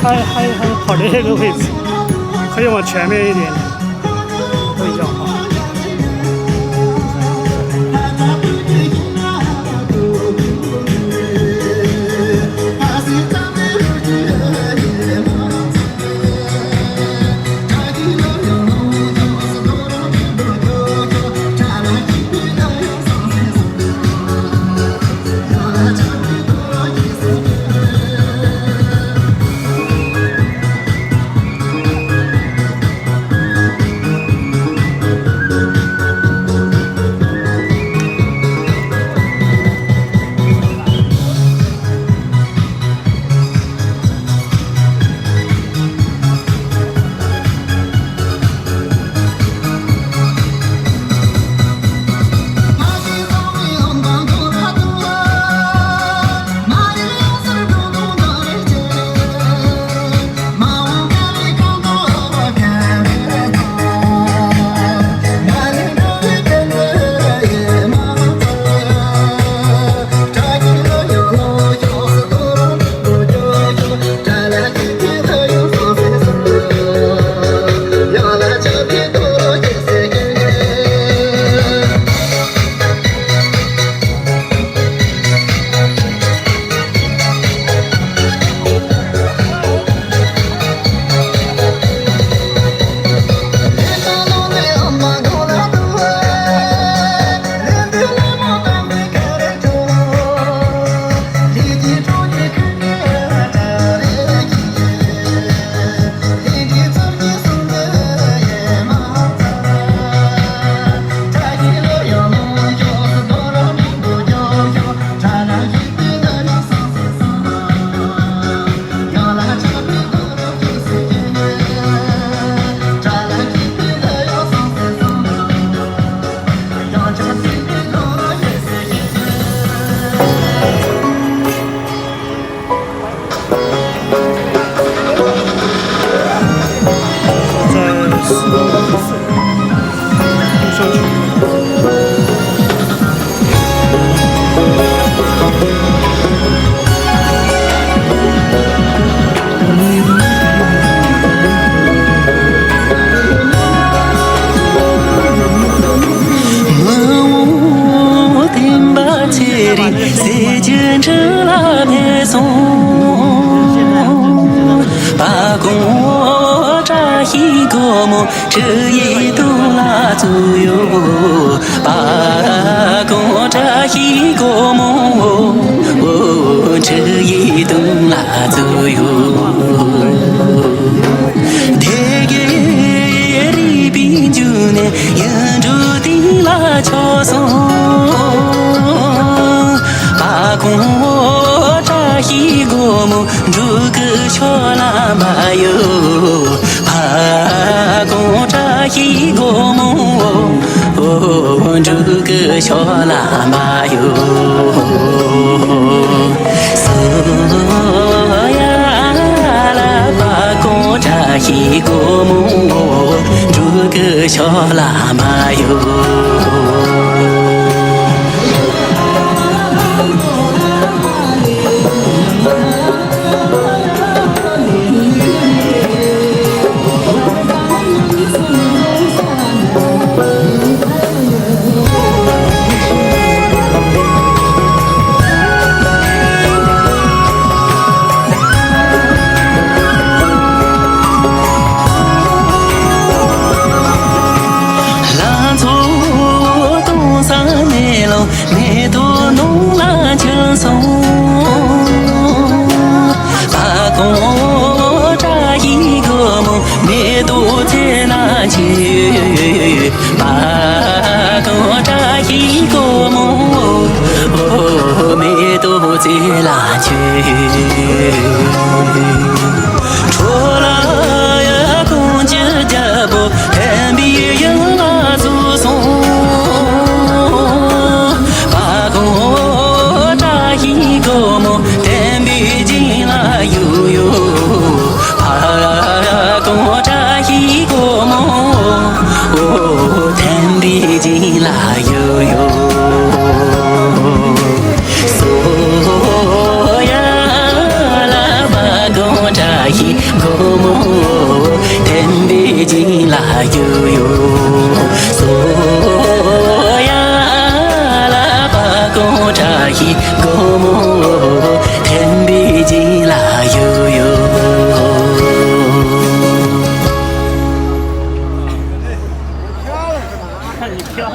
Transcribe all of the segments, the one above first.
还跑这个位置，可以往前面一点，不一样啊。这一度拉左右，把公这一个梦，这一度拉左右，天给里边就呢，沿着的拉桥上。공扎一个梦，如个小喇嘛哟，怕公扎一个梦，如个小喇嘛哟，索呀啦怕公扎一个梦，如个小喇嘛哟。你都弄了轻松，把公扎一个梦，你都在那去，把公扎一个梦，你都在那去，除了呀公鸡的不，天边有那祖宗。一个梦，天边进来悠悠，怕跟我扎一个梦，天边进来悠悠，索呀啦把跟我扎一个梦，天边进来悠悠，索呀啦把跟我扎一个梦，天边进来悠悠。看你飘了。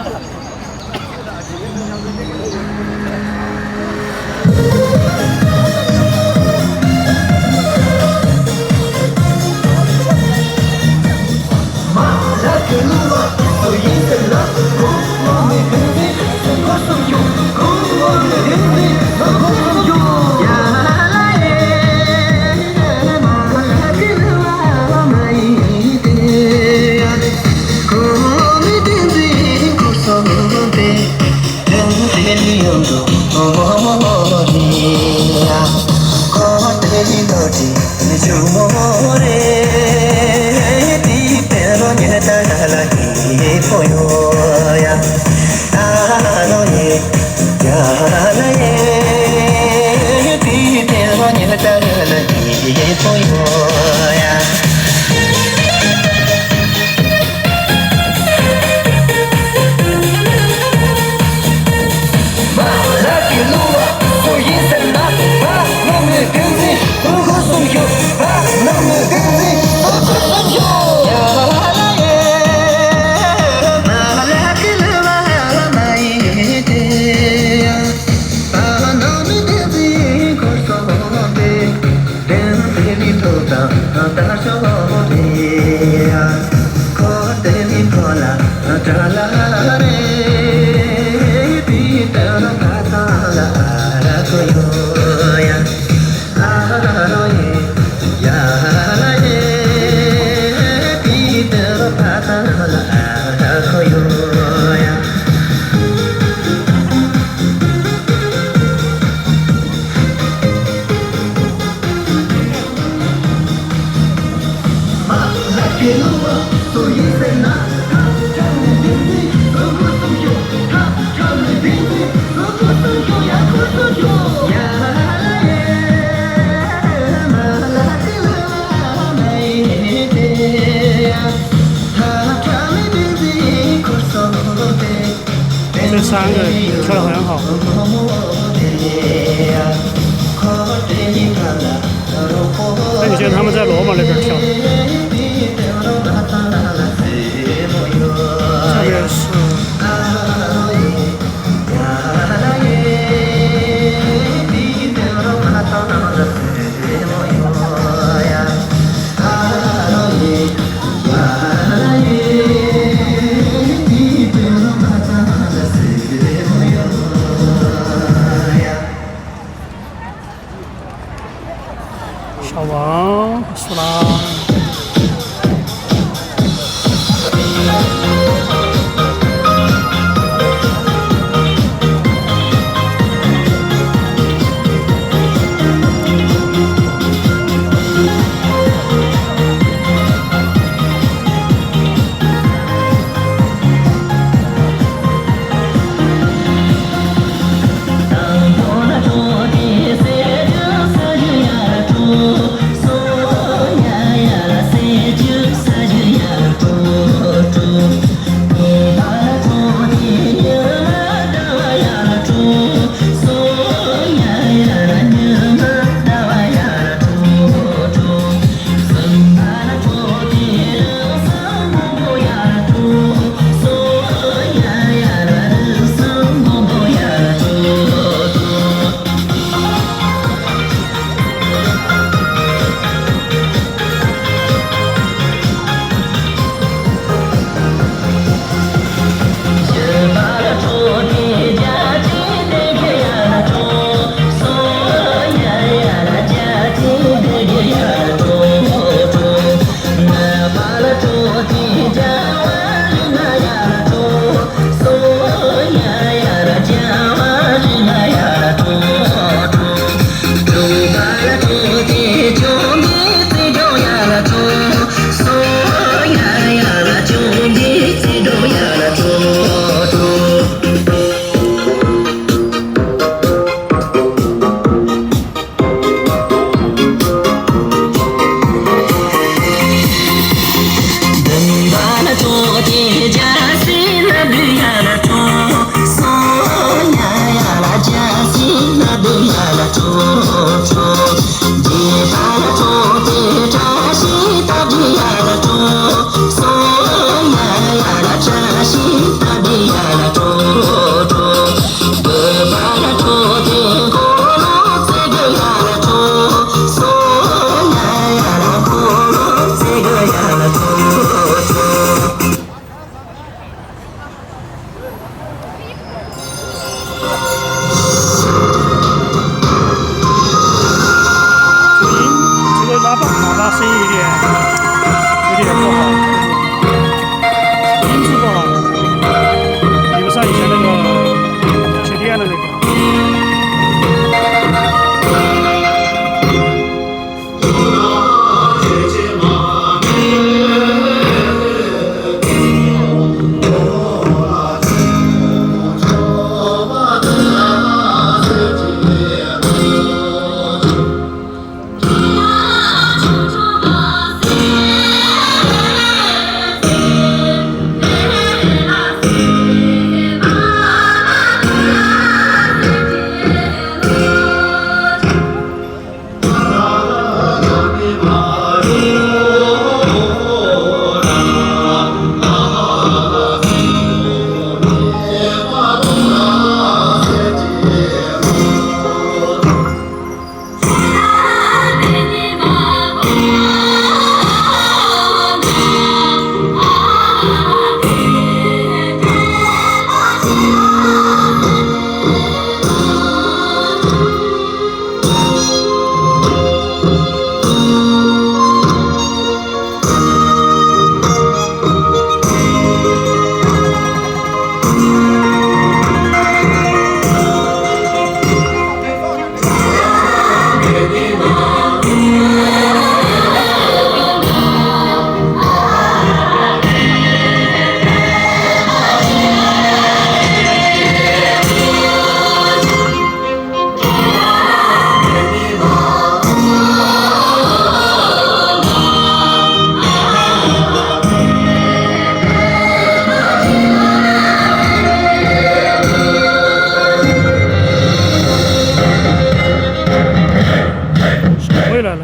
这三个跳得很好。那你觉得他们在罗马那边跳？这边是。这个喇叭声音有点不好，音质不好，比不上以前那个缺电的那个。回来了。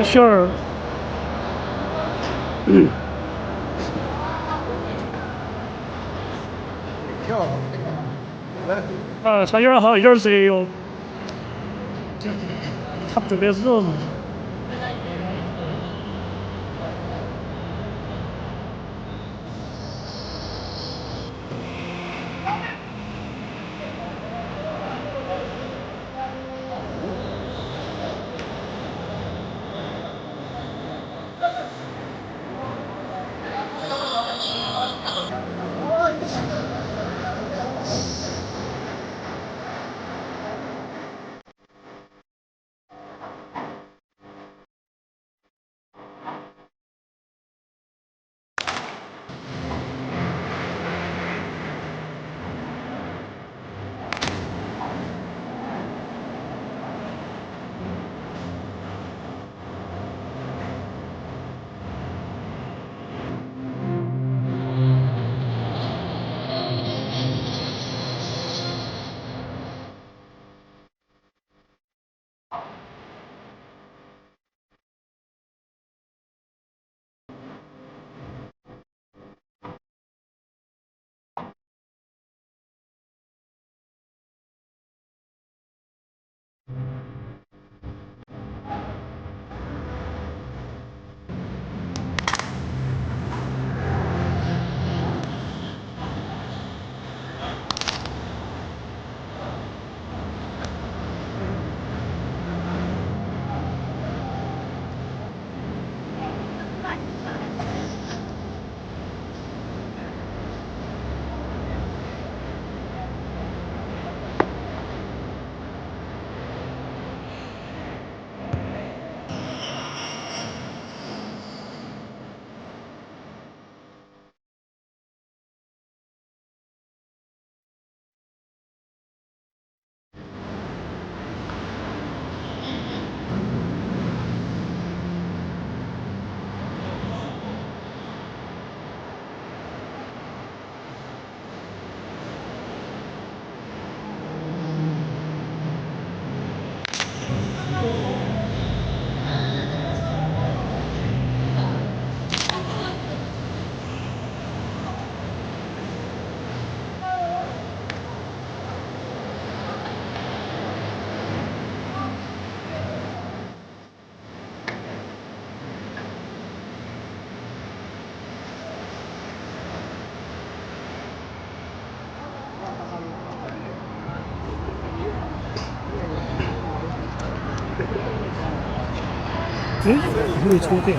馅儿，他有点好，有点热哟。他准备热嘛。 응? 우리 초대.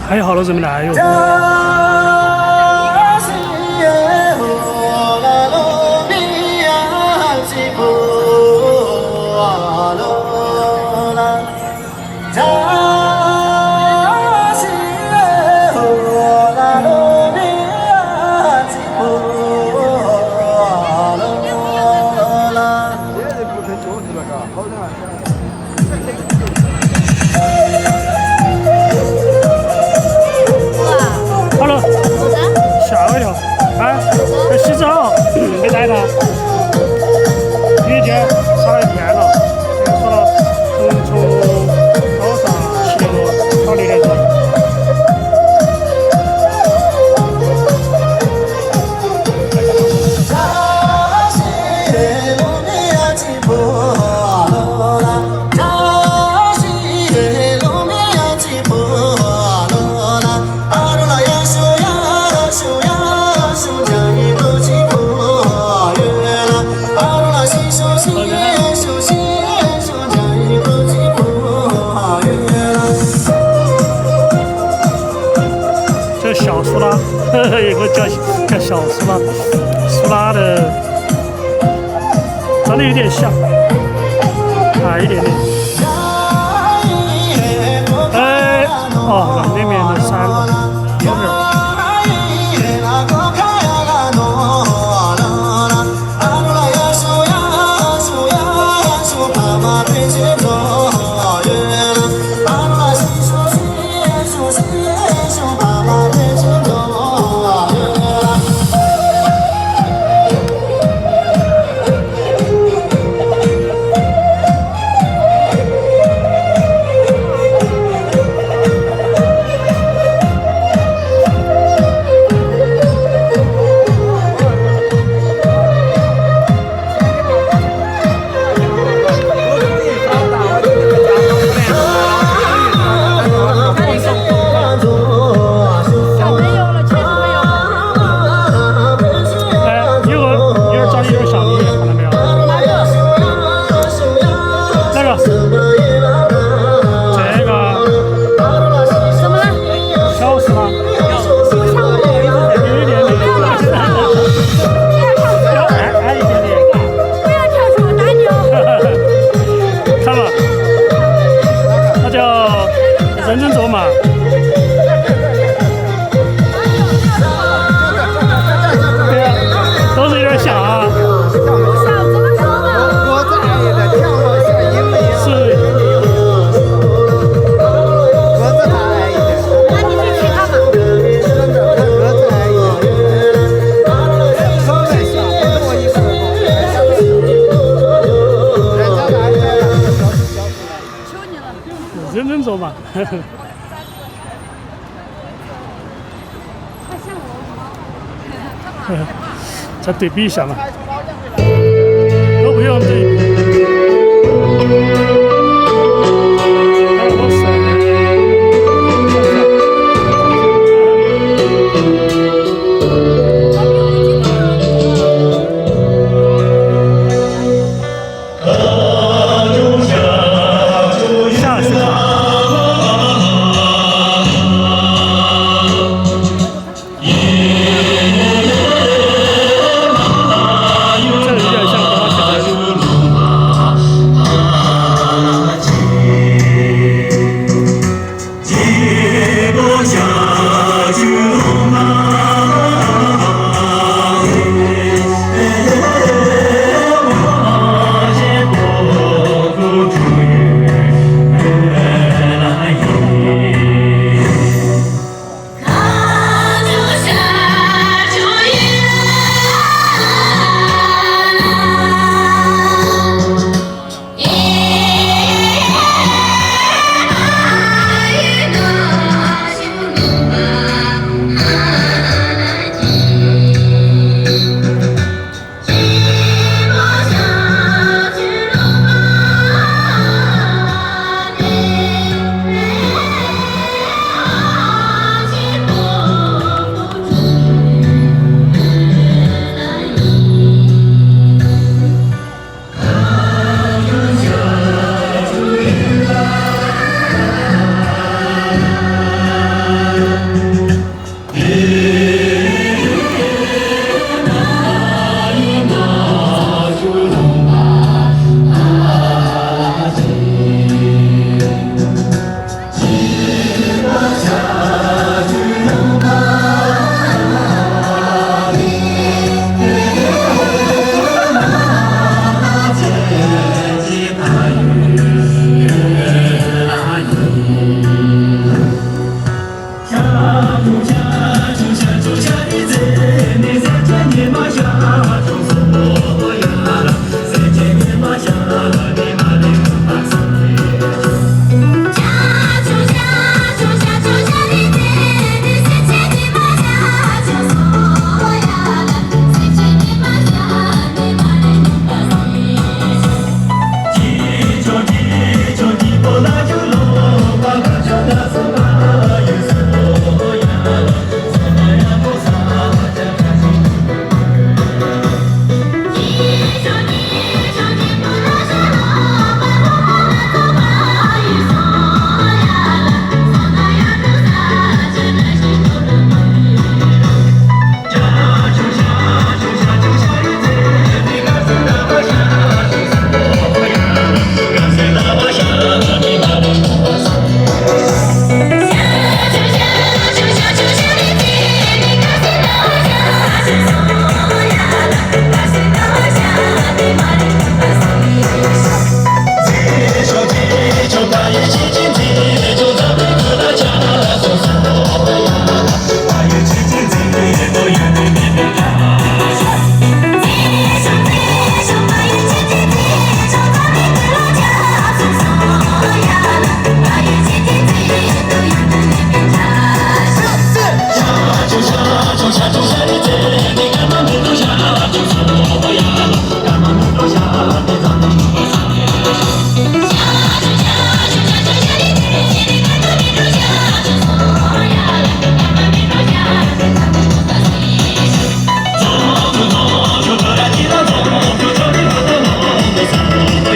还好了，怎么来哟？好了，吓我一跳！啊，在洗澡，没带他。雨天耍了一天了，这个说了，从早上7点多到6点多。有个叫小苏拉，苏拉的长得有点像，矮一点点。那边的山有点。人走马，对呀，都是有点像啊。脖子矮一点，跳落像鹰一样。是。脖子还矮一点。那你去踢他嘛？真的，他脖子矮一点。稍微小，不多一个。人家来了，求你了。人走马。再对比一下嘛，都不用对比。下去看。这有点像刚刚写的。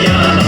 Hãy subscribe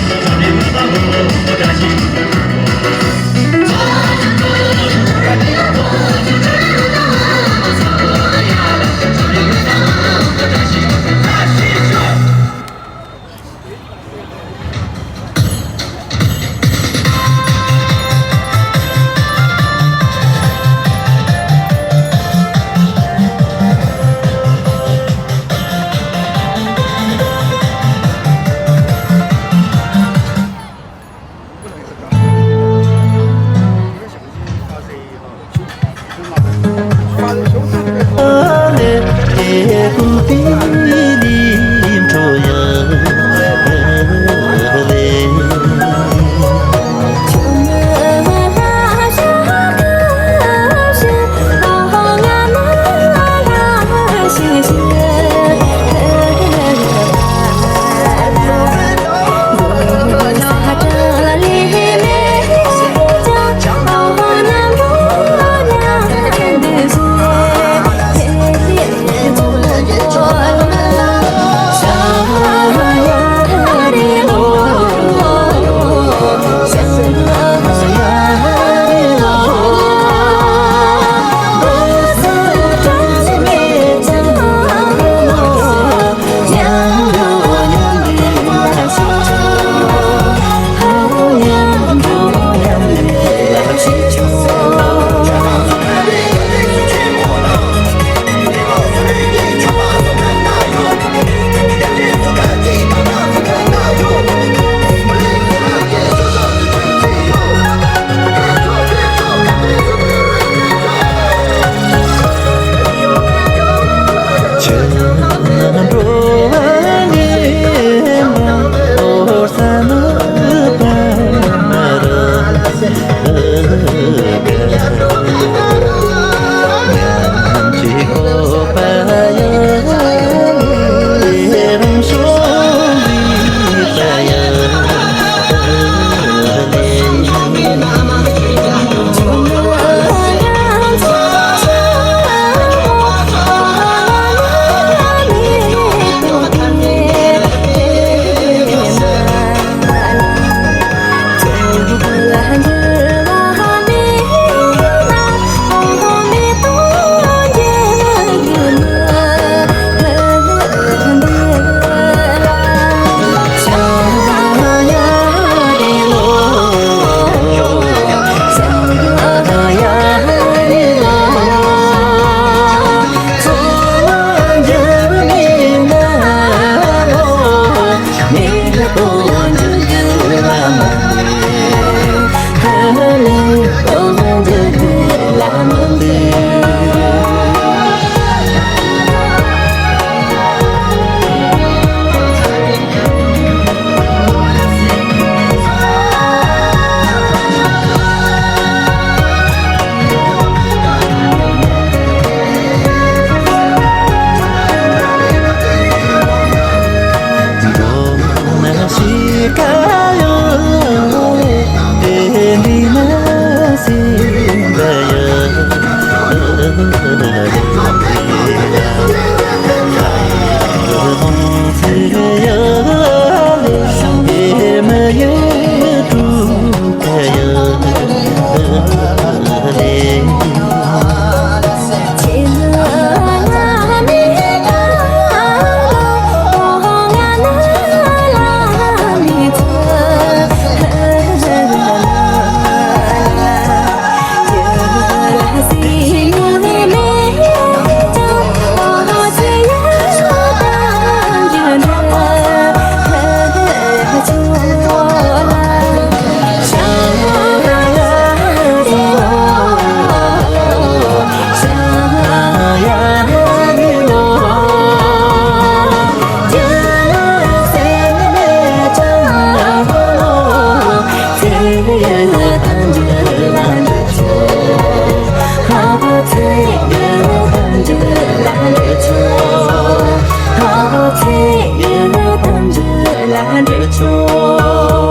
cho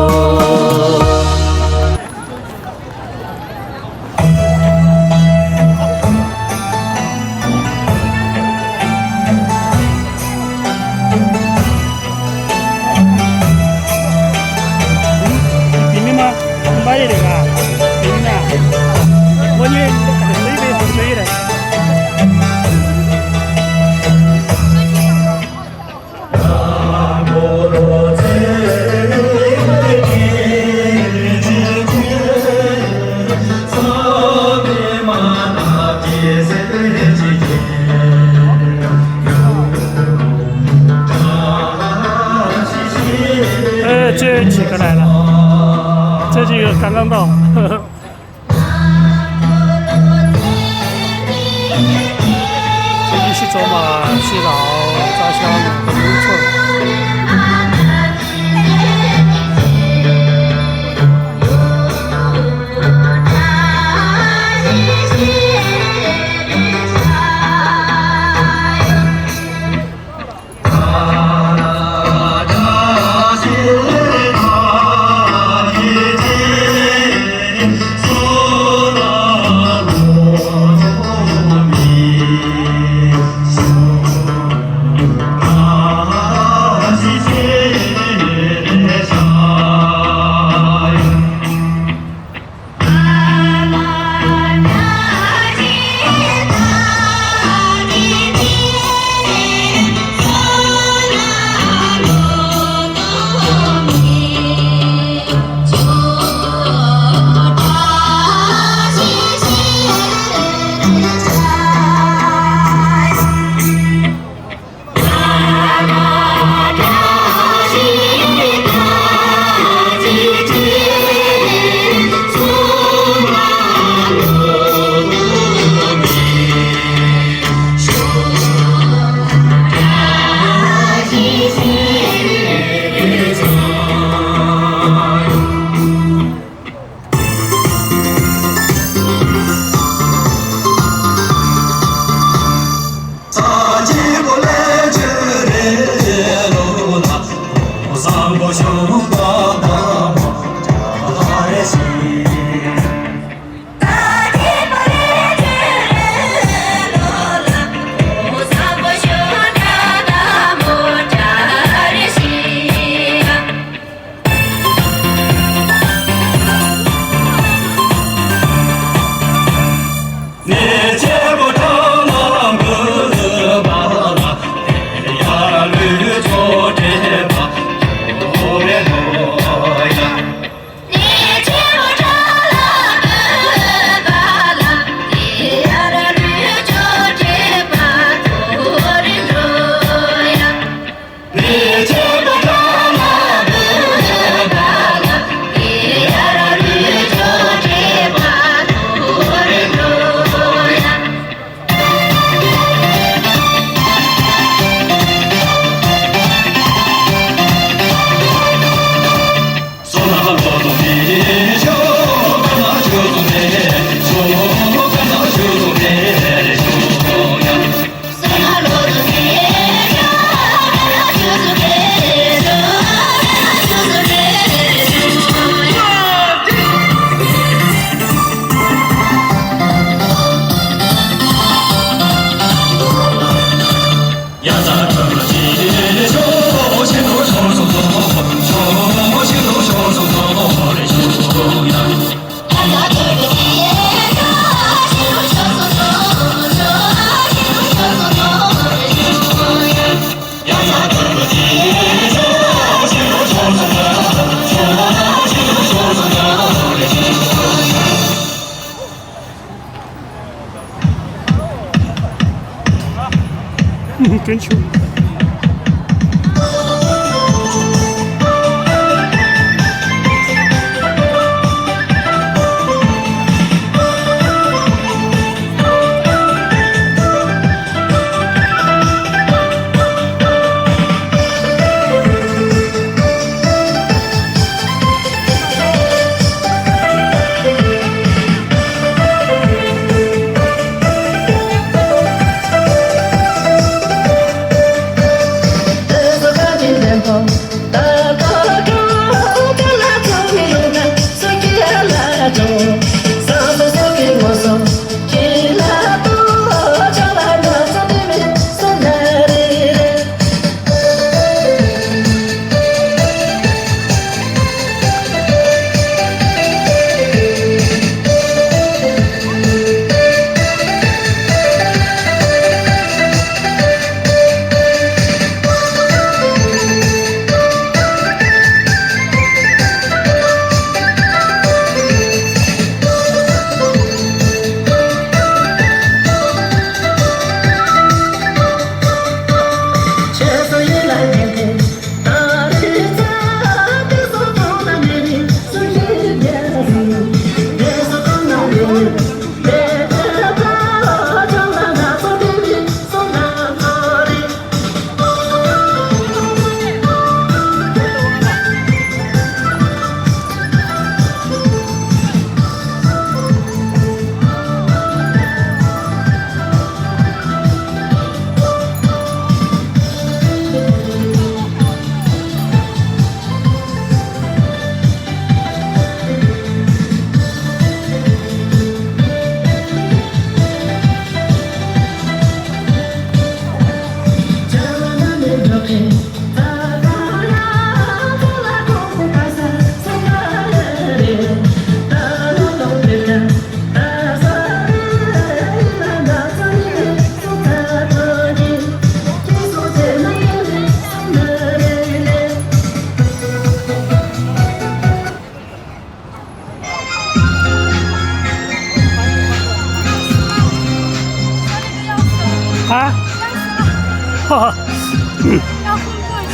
这几个来了，这几个刚刚到。呵呵这里是走马去老扎乡农村。真球。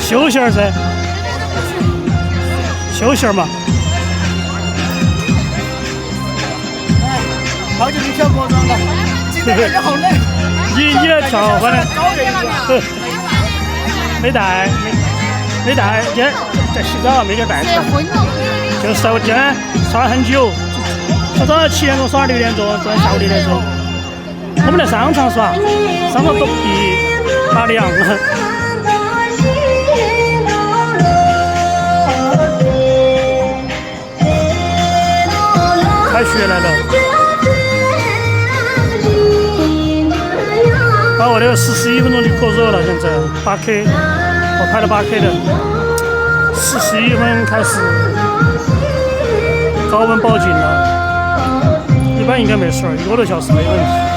休息儿噻，休息儿嘛。好久没跳过桩了，今天感觉好累。你也跳，反正高原一样。没带，没带，今天在洗澡没给带出来。就是我今天耍了很久，从早上7点钟耍到6点钟，昨天下午6点钟。我们在商场耍，商场比马里昂。开学来了。把我的41分钟就过热了，现在8K，我拍了8K 的，41分开始高温报警了，一般应该没事儿，1个多小时没问题。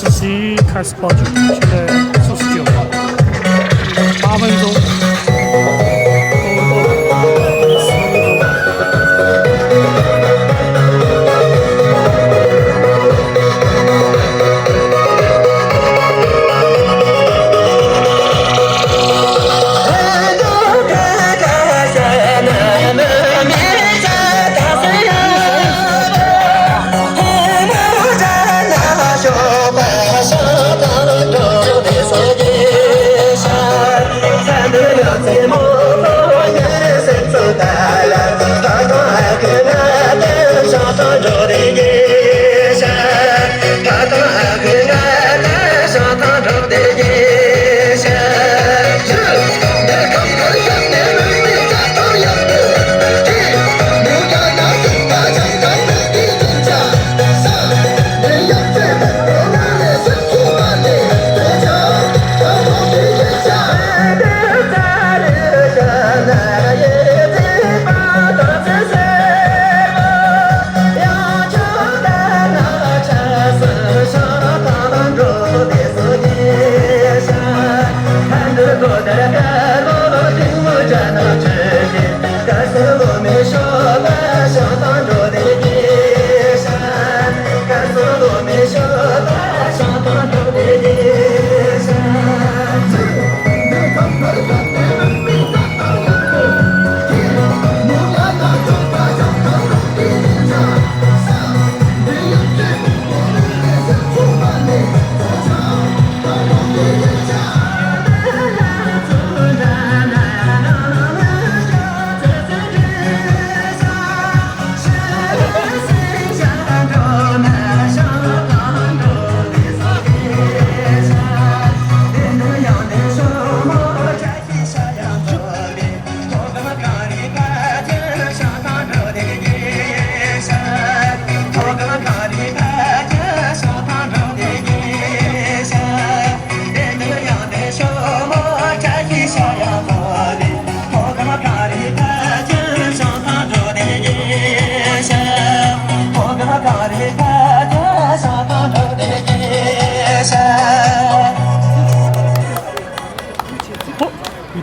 10开始报警，现在49，8分钟。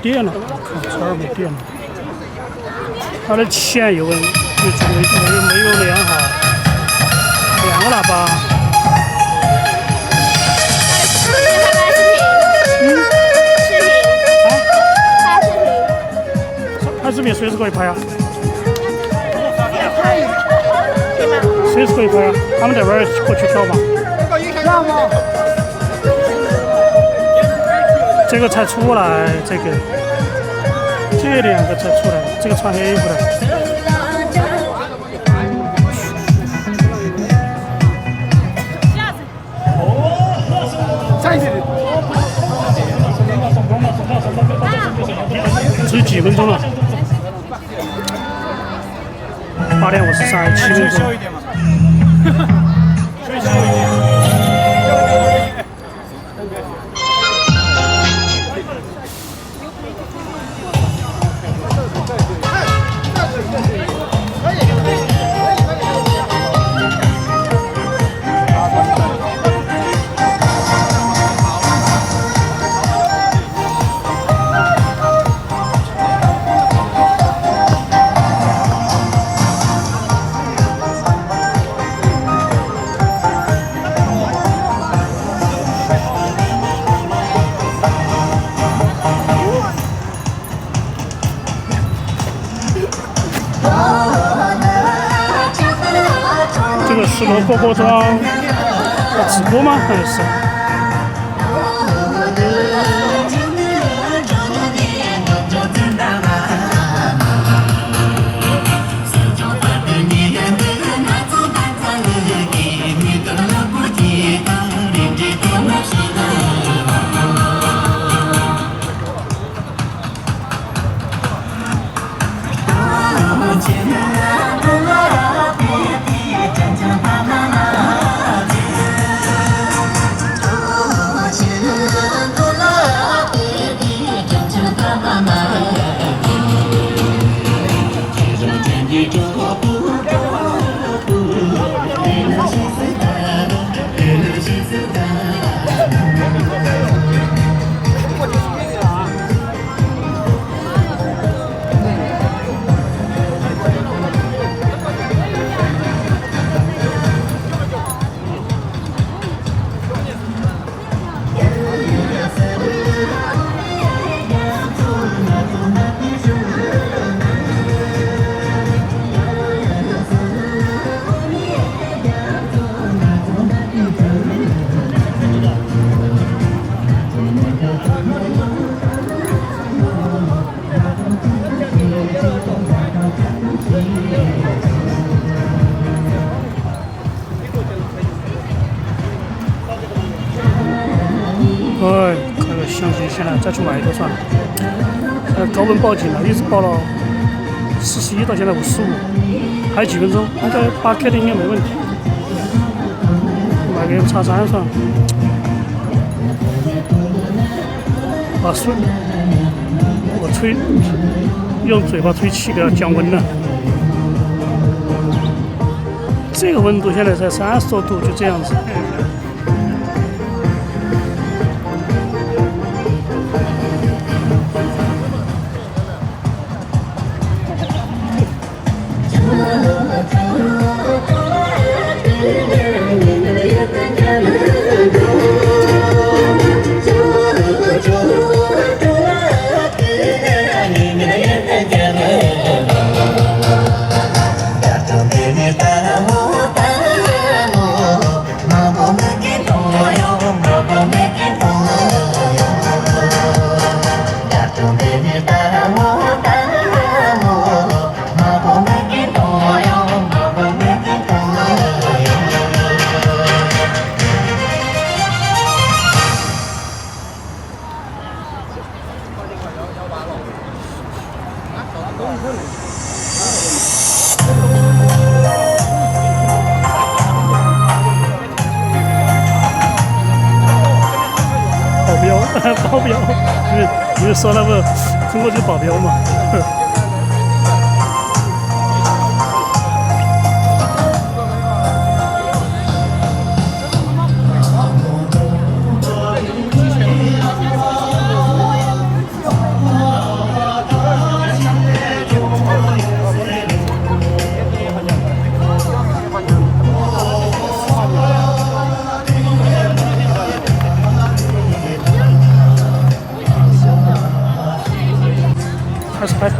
电了，靠，车儿没电了。它的钱又没连好，2个喇叭。拍视频随时可以拍啊，随时可以拍啊。他们在玩儿过去跳嘛。这个才出来，这2个才出来，这个穿黑衣服的。只有几分钟了，8点53，7分钟。这个是罗锅锅庄直播吗？还是？哎，看个详细些了，再去买一个算了。高温报警了，一直报了41到现在55，还有几分钟，应该8K的应该没问题。买个叉3算了。把水，我用嘴巴吹气给它降温了。这个温度现在才30多度，就这样子。保镖，你就说那个中国就保镖嘛。开始。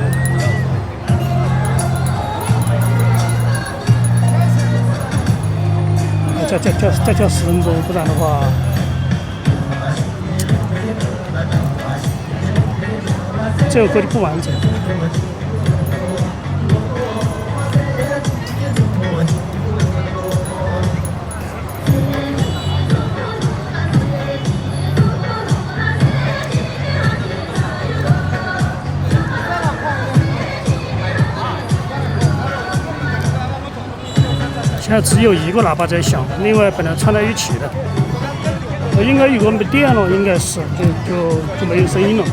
再叫10分钟，不然的话，这个歌就不完整。现在只有一个喇叭在响，另外本来串在一起的，应该有个没电了，应该是就没有声音了。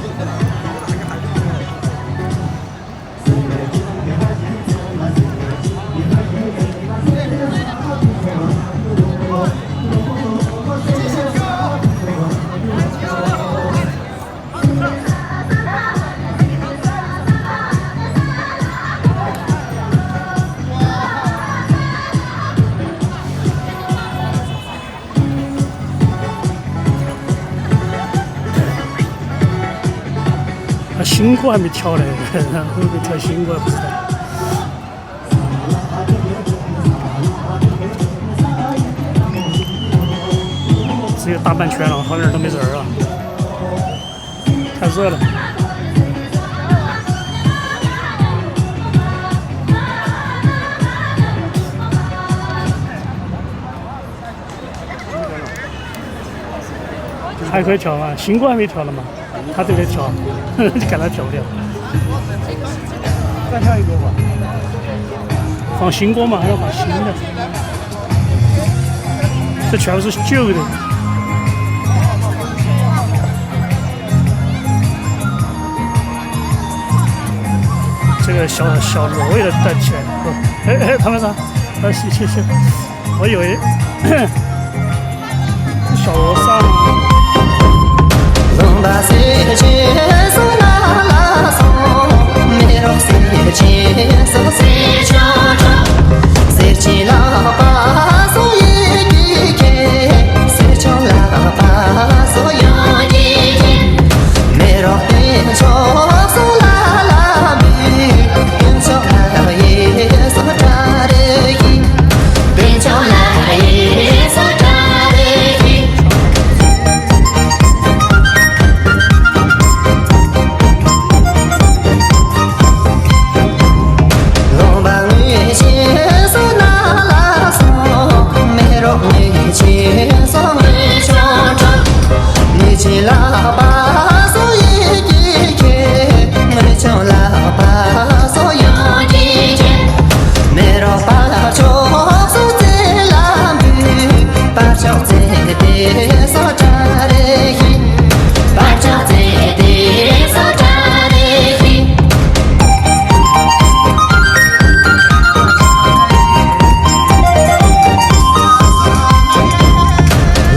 新歌还没跳嘞，会不会跳新歌不知道。只有大半圈了，后面都没人啊，太热了。还可以调吗？新歌还没调了吗？他都在调，就赶他调不了。再跳一个吧。放新歌嘛，还要放新的。这全部是旧的。这个小挪威的站起来了，他们啥？谢谢，我以为小和尚。龙巴西去苏拉拉松，梅罗西去苏西乔乔，西去拉巴苏伊吉吉，西乔拉巴苏尤吉吉，梅罗西乔苏拉拉比，冰乔拉耶苏扎勒伊，冰乔拉耶苏扎勒伊。龙巴女亲手拿拉松，梅罗女亲手女乔乔，女亲拉巴手一吉吉，女乔拉巴手有吉吉，梅罗巴乔手在拉比，巴乔在地手扎勒伊，巴乔在地手扎勒伊。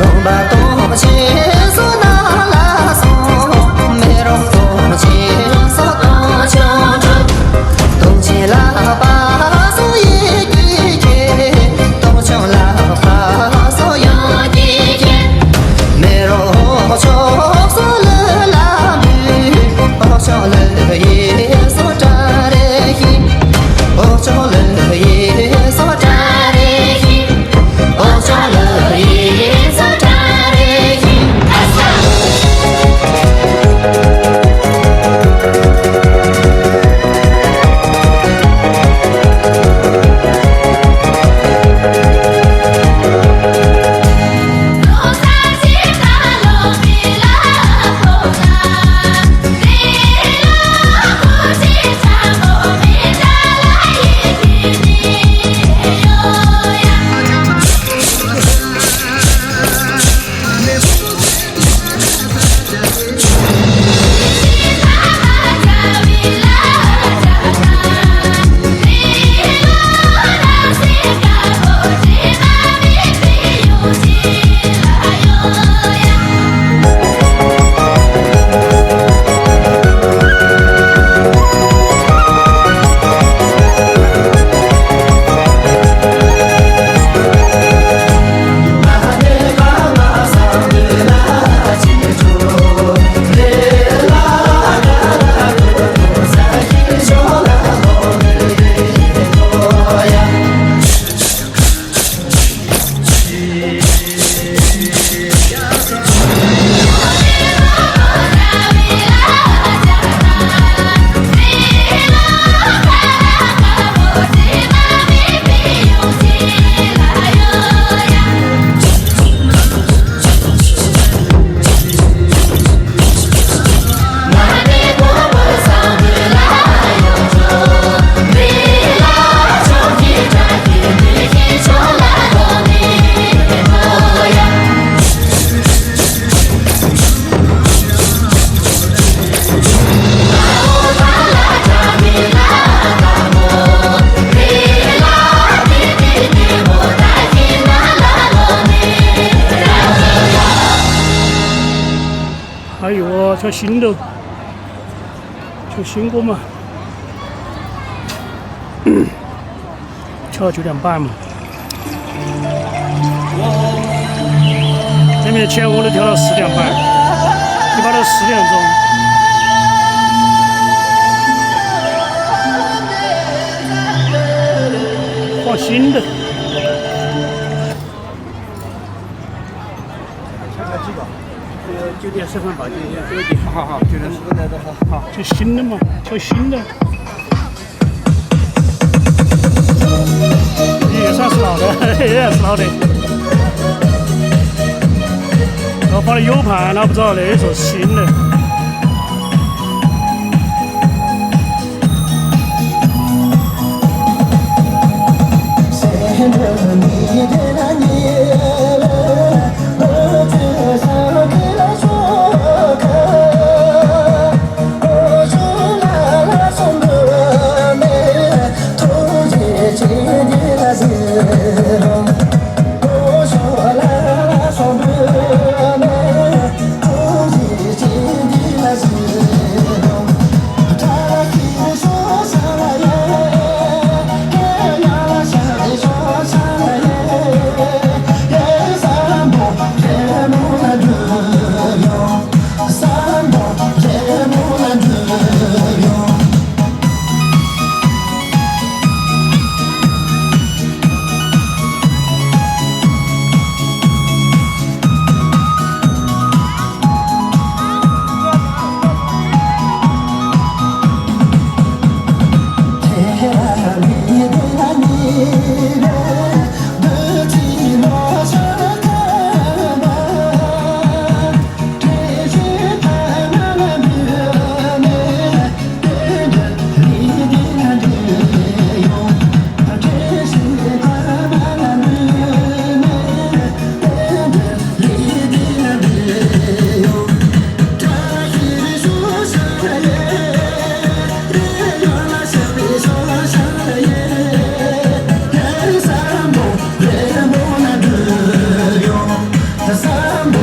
龙巴东西苏那拉松，梅罗东西苏东秋秋，东西拉巴苏一吉吉，东秋拉巴苏有吉吉，梅罗秋苏勒拉比，哦秋勒耶苏扎勒伊，哦秋勒耶苏扎勒伊，哦秋勒耶苏扎勒伊。罗萨西卡罗米拉托拉，米拉古西查莫米达拉伊吉尼哟呀。还有啊，吃新的，吃新锅嘛，吃到9点半嘛。这边前我都调到10点半，一般都10点钟。放新的。9点10分吧，9点。好好，9点10分来的好。好，就新的嘛，挑新的。也算是老的，也是老的。然后放的 U 盘，那不知道那是新的。我说啦啦，说不。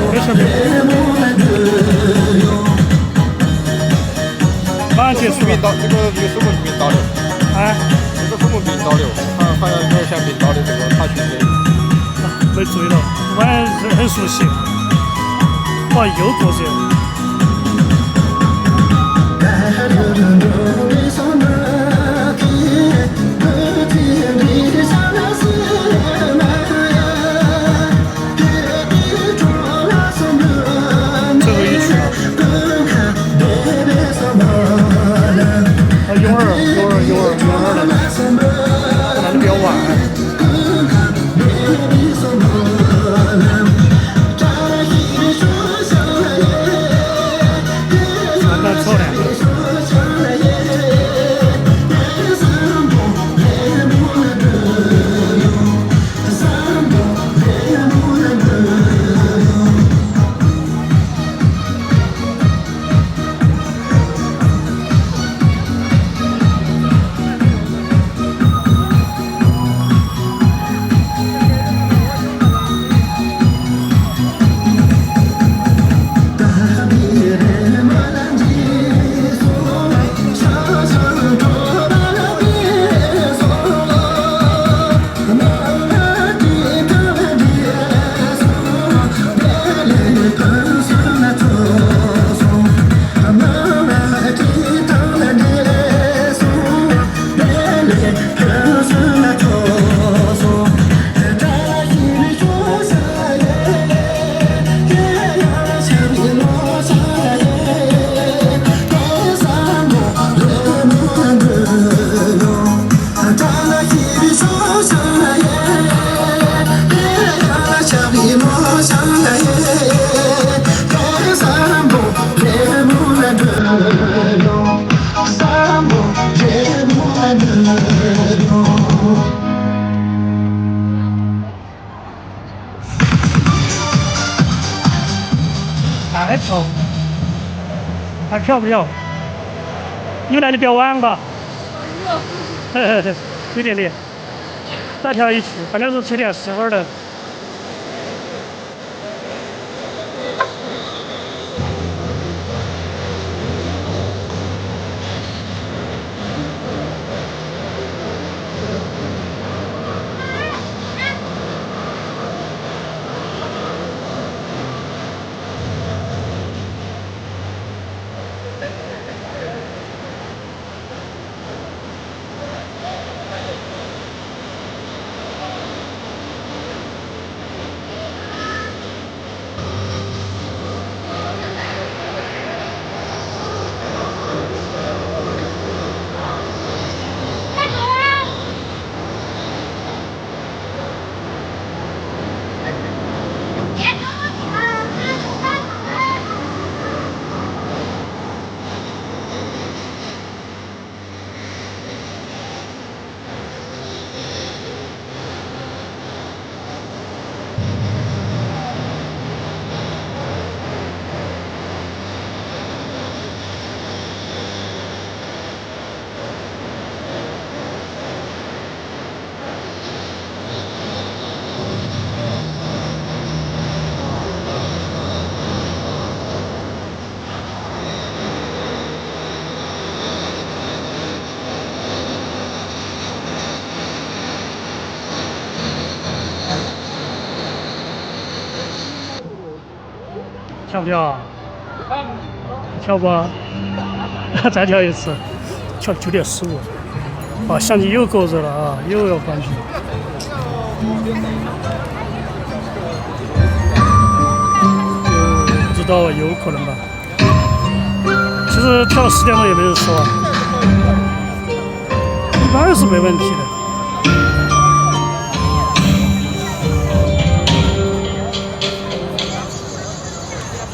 没事没事，马上结束了。这个是文明导流，哎，这个是文明导流，好像有点像明道的这个查询的。没注意到，我很熟悉。哇，又过节。最后一曲了。啊，一会儿了，那就比较晚。咱们错了。还跳，还跳不跳？你们来的比较晚吧？有点累，再跳一曲，反正是7点10分的。跳不跳？跳不？再跳一次，跳9点15。啊，相机又够着了啊，又要关机。不知道，有可能吧。其实跳到10点钟也没人说，一般是没问题的。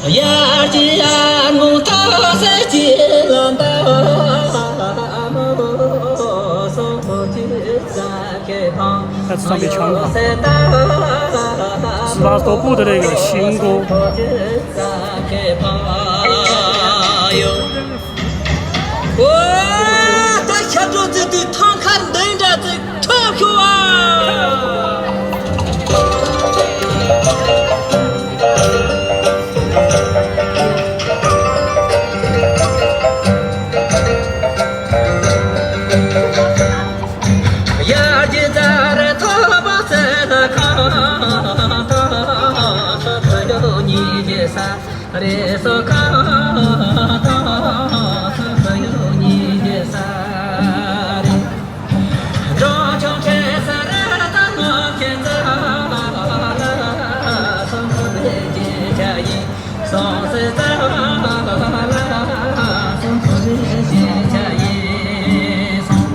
呀吉呀木头是吉朗达木松吉扎给汤，在这上面全场，18多部的那个新歌。哇，他看着这对汤看等着这钞票啊！ sa re so ka ta sa yo ni je sa re ro chong che sa ra ta no ke za la song ko de je cha yi song se ta la song ko de je cha yi song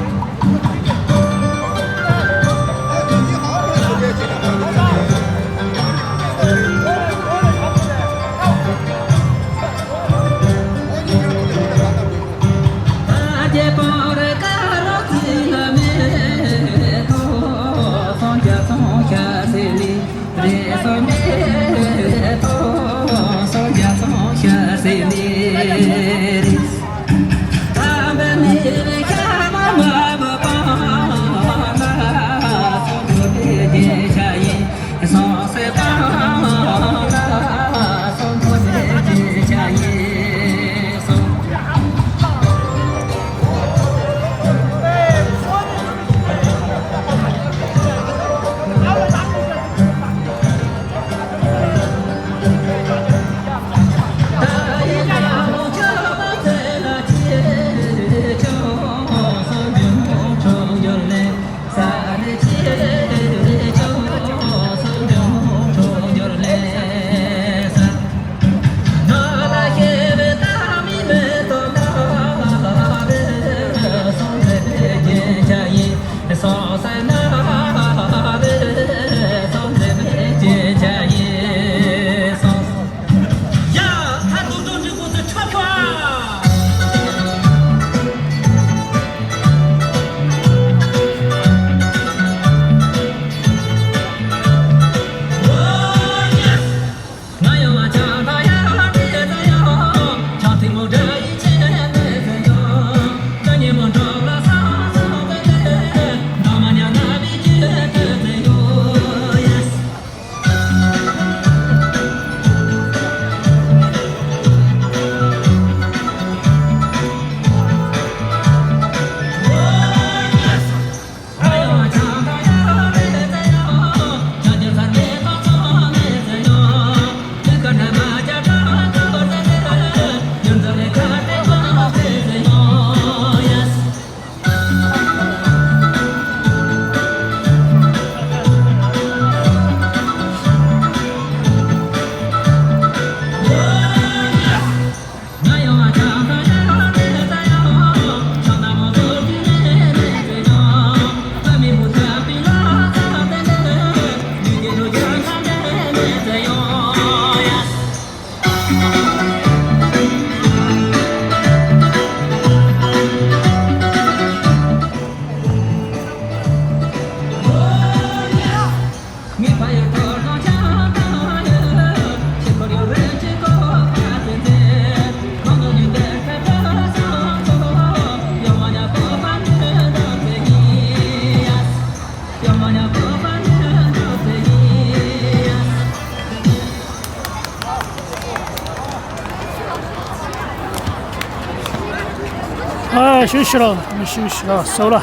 哎，休息了，我们休息了，收了。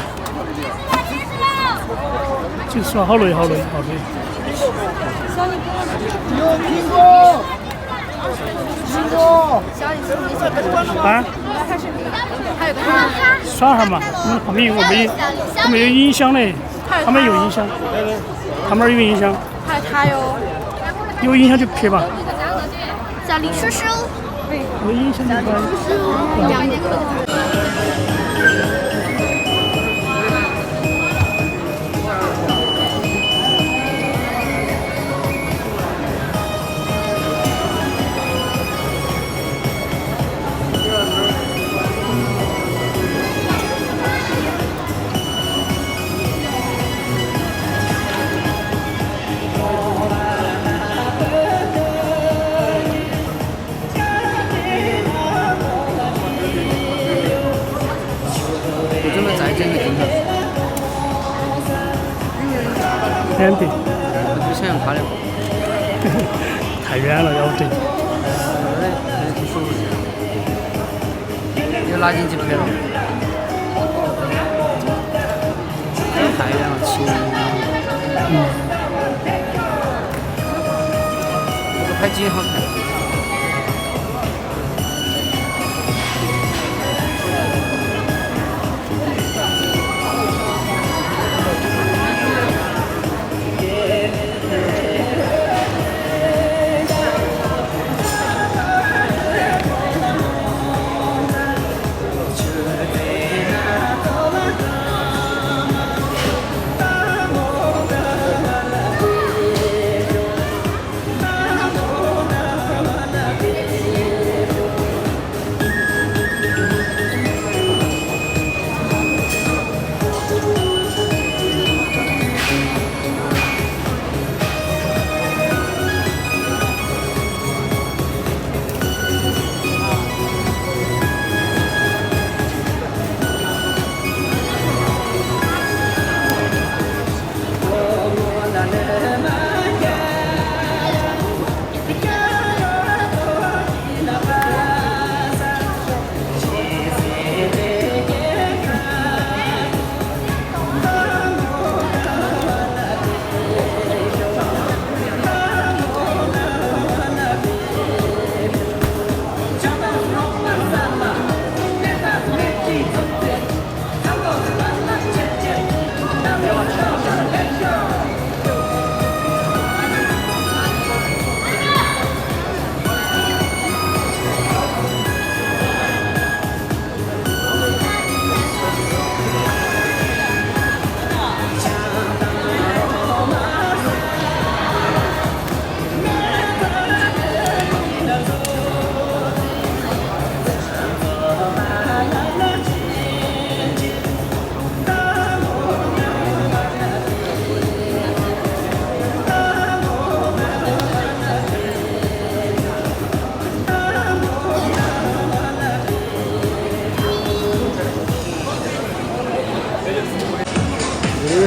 就说好累，好累，好累。有苹果，苹果。啊？还有个算上嘛，我们旁边我没有音箱嘞，他们有音箱，他们有音箱，还有他哟，有音箱就撇吧。叫李叔叔。有音箱的话。远点，就想用它的，太远了，要整。挺舒服的，又拉进去拍了，太远了，骑。这个拍景好看。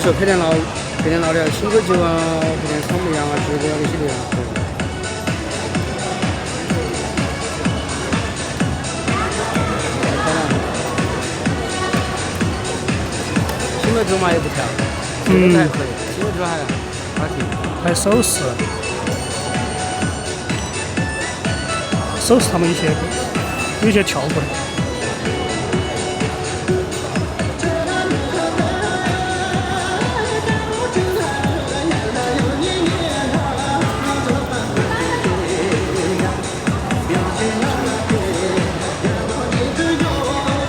说配点老料，新口酒啊，配点草莓羊啊，水果那些的啊。新口酒嘛也不挑，这个还可以，新口酒还挺。还有首饰，他们有些跳过的。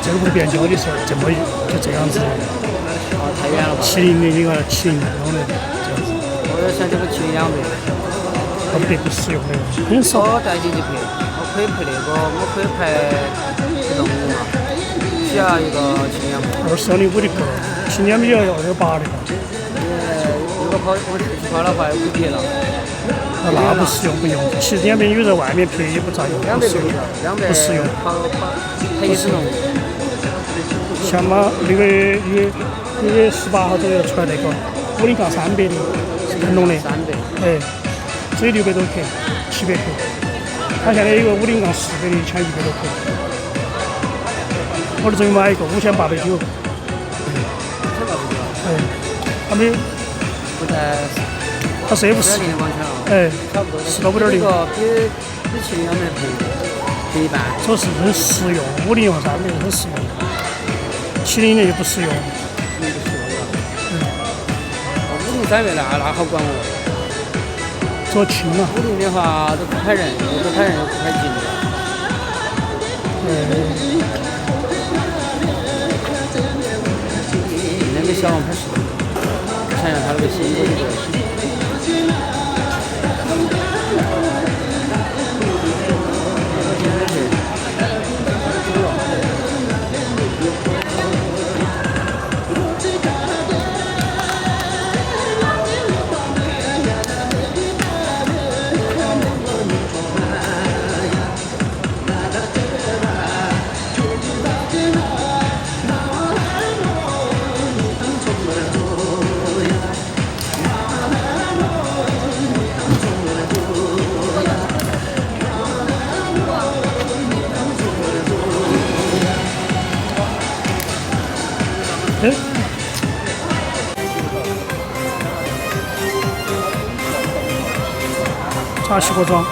这个不是变焦的时候，就这样子。哦，太远了吧？ 70的那个70那种的，这样子，我在想这个70两百，它不实用的，很少。我带进去配，我可以配那个，我可以配动物嘛，需要一个70两百。22的5的够了，70两百要28的。如果跑我出去跑的话，可以别了。那不实用，不用。70两百有在外面配也不咋用，不实用，不实用。跑配是弄。像嘛那个1月18号左右出来那个50杠300的，是腾龙的300，哎，只有600多克，700克。它现在有一个50杠400的，抢100多克。我这准备买一个5890。哎，他没有，不在它是 F4，的网上，哎，差不多。 10.5.0。这个比70两百便宜一半。这是很实用，50杠300很实用。70的就不实用。50、300那好管哦。做轻了。 50的话都不拍人，有的拍人又不拍近的。那个小王牌是，想想他那个新口酒。哎，茶西锅庄。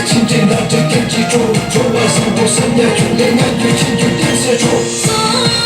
진짜 나도 견지 좀 좋아서 못 살냐 줄래 난 유진 줄 댄스 줘